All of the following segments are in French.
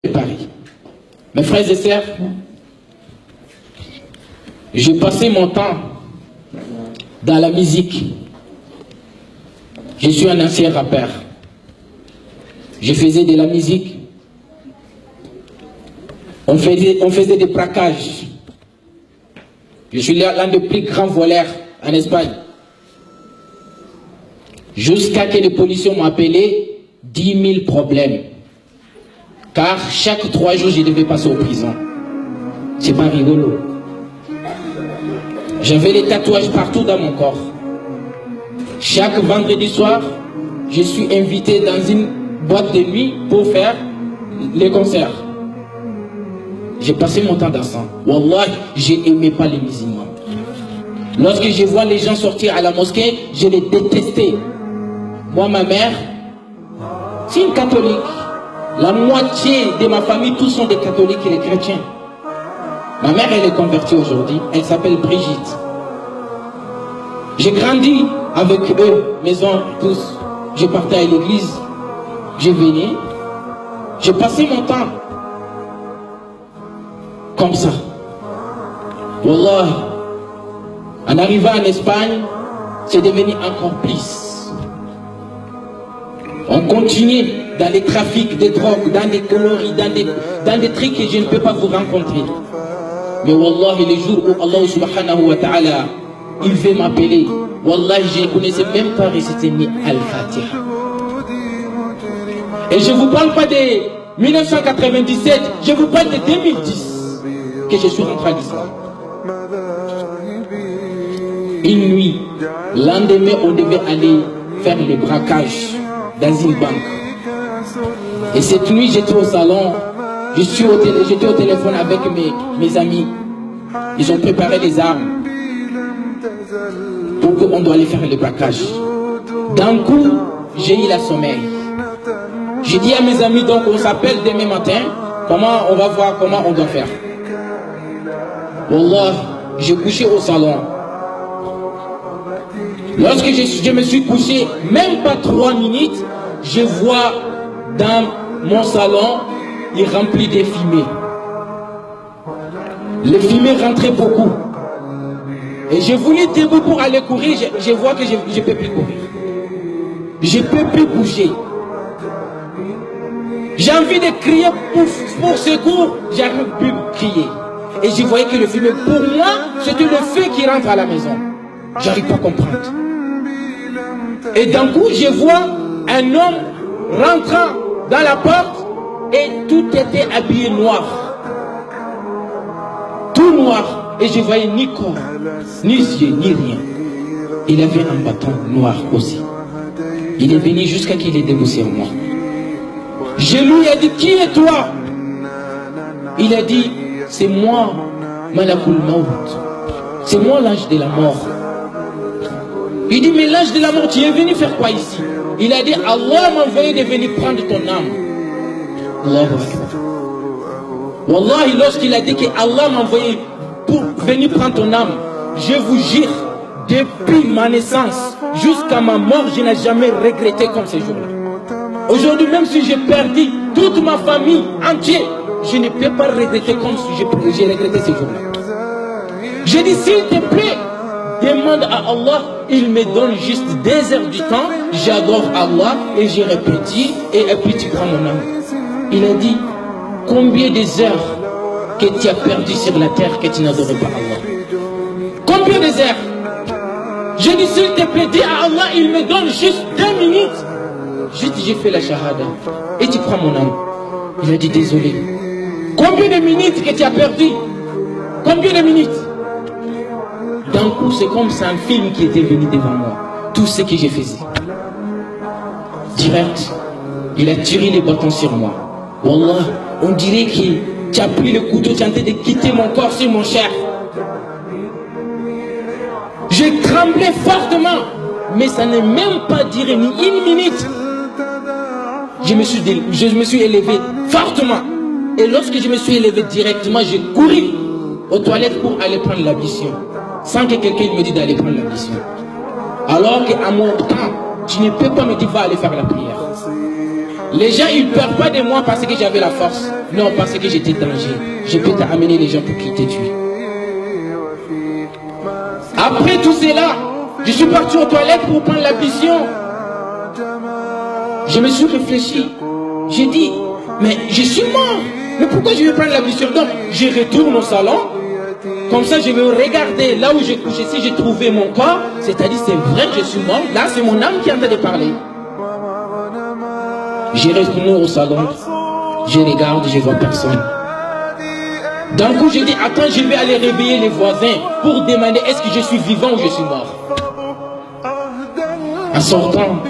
Paris. Mes frères et sœurs, j'ai passé mon temps dans la musique. Je suis un ancien rappeur. Je faisais de la musique. On faisait des braquages. Je suis l'un des plus grands voleurs en Espagne. Jusqu'à que les policiers m'ont appelé 10 000 problèmes. Car chaque 3 jours, je devais passer en prison. C'est pas rigolo. J'avais des tatouages partout dans mon corps. Chaque vendredi soir, je suis invité dans une boîte de nuit pour faire les concerts. J'ai passé mon temps dans ça. Wallah, je n'aimais pas les musulmans. Lorsque je vois les gens sortir à la mosquée, je les détestais. Moi, ma mère, c'est une catholique. La moitié de ma famille, tous sont des catholiques et des chrétiens. Ma mère, elle est convertie aujourd'hui. Elle s'appelle Brigitte. J'ai grandi avec eux, mes oncles, tous. Je partais à l'église. Je venais. J'ai passé mon temps comme ça. Wallah, en arrivant en Espagne, c'est devenu encore plus. On continue dans les trafics de drogue, dans des conneries, dans des trucs que je ne peux pas vous rencontrer. Mais Wallah, les jours où Allah subhanahu wa ta'ala, il veut m'appeler, Wallah, je ne connaissais même pas réciter ni Al-Fatiha. Et je ne vous parle pas de 1997, je vous parle de 2010 que je suis rentré à l'islam. Une nuit, lendemain, on devait aller faire le braquage dans une banque. Et cette nuit, j'étais au salon, j'étais au téléphone avec mes amis. Ils ont préparé les armes pour qu'on doit aller faire le braquage. D'un coup, j'ai eu la sommeil. J'ai dit à mes amis, donc on s'appelle demain matin, on va voir comment on doit faire. Wallah, j'ai couché au salon. Lorsque je me suis couché, même pas 3 minutes, je vois dans mon salon, il remplit des fumées. Les fumées rentraient beaucoup. Et je voulais debout pour aller courir, je vois que je ne peux plus courir. Je ne peux plus bouger. J'ai envie de crier pour secours, j'arrive plus à crier. Et je voyais que le fumée, pour moi, c'était le feu qui rentre à la maison. J'arrive pas à comprendre. Et d'un coup, je vois un homme rentrant dans la porte et tout était habillé noir. Tout noir. Et je voyais ni corps, ni yeux, ni rien. Il avait un bâton noir aussi. Il est venu jusqu'à qu'il ait déboussé en moi. Je lui ai dit, qui est toi? Il a dit, c'est moi, Malakul Maut. C'est moi l'ange de la mort. Il dit, mais l'ange de la mort, tu es venu faire quoi ici? Il a dit, Allah m'a envoyé de venir prendre ton âme. Allahu Akbar. Wallahi, lorsqu'il a dit que Allah m'a envoyé pour venir prendre ton âme, je vous jure, depuis ma naissance jusqu'à ma mort, je n'ai jamais regretté comme ce jour-là. Aujourd'hui, même si j'ai perdu toute ma famille entière, je ne peux pas regretter comme si j'ai regretté ce jour-là. J'ai dit, s'il te plaît, demande à Allah, il me donne juste 2 heures du temps, j'adore Allah et je répétis et puis tu prends mon âme. Il a dit, combien des heures que tu as perdu sur la terre que tu n'adorais pas Allah? Combien des heures? J'ai dit, s'il te plaît, dis à Allah, il me donne juste 2 minutes. J'ai fait la shahada et tu prends mon âme. Il a dit, désolé. Combien de minutes que tu as perdu? Combien de minutes? D'un coup, c'est comme c'est un film qui était venu devant moi. Tout ce que j'ai fait. Direct, il a tiré les bâtons sur moi. Wallah, on dirait que tu as pris le couteau, tu es en train de quitter mon corps sur mon chair. J'ai tremblé fortement, mais ça n'est même pas duré ni 1 minute. Je me suis élevé fortement. Et lorsque je me suis élevé directement, j'ai couru aux toilettes pour aller prendre l'ablution. Sans que quelqu'un me dise d'aller prendre l'ablution. Alors qu'à mon temps, tu ne peux pas me dire va aller faire la prière. Les gens, ils ne perdent pas de moi parce que j'avais la force. Non, parce que j'étais danger. Je peux t'amener les gens pour qu'ils te tuent. Après tout cela, je suis parti aux toilettes pour prendre l'ablution. Je me suis réfléchi. J'ai dit, mais je suis mort. Mais pourquoi je vais prendre l'ablution? Donc, je retourne au salon. Comme ça, je vais regarder là où j'ai couché. Si j'ai trouvé mon corps, c'est-à-dire c'est vrai que je suis mort. Là, c'est mon âme qui est en train de parler. Je retourne au salon. Je regarde, je vois personne. D'un coup, je dis, attends, je vais aller réveiller les voisins pour demander est-ce que je suis vivant ou je suis mort. En sortant,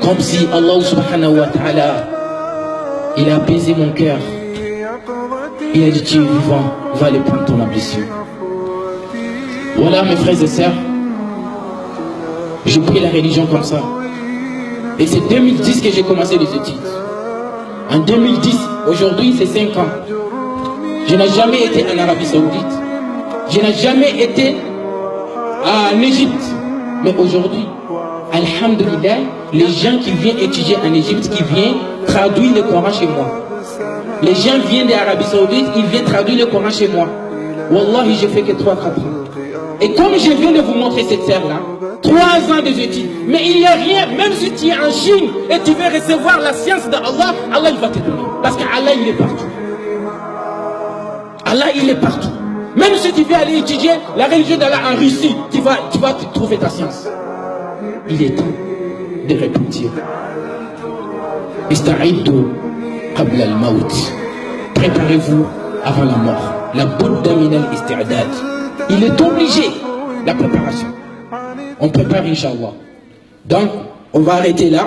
comme si Allah subhanahu wa ta'ala, il a apaisé mon cœur. Il a dit, tu es vivant, va aller prendre ton ablution. Voilà mes frères et sœurs, j'ai pris la religion comme ça. Et c'est 2010 que j'ai commencé les études. En 2010, aujourd'hui c'est 5 ans. Je n'ai jamais été en Arabie Saoudite. Je n'ai jamais été en Égypte. Mais aujourd'hui, alhamdulillah, les gens qui viennent étudier en Égypte, qui viennent traduire le Coran chez moi. Les gens viennent d'Arabie Saoudite, ils viennent traduire le Coran chez moi. Wallahi, j'ai fait que 3-4 ans. Et comme je viens de vous montrer cette terre-là, 3 ans de études, mais il n'y a rien, même si tu es en Chine et tu veux recevoir la science d'Allah, Allah il va te donner. Parce qu'Allah il est partout. Allah il est partout. Même si tu veux aller étudier la religion d'Allah en Russie, tu vas trouver ta science. Il est temps de repentir. Ista'iddu qabla al-maut. Préparez-vous avant la mort. La budda min al-isti'dad. Il est obligé, la préparation. On prépare, Inch'Allah. Donc, on va arrêter là.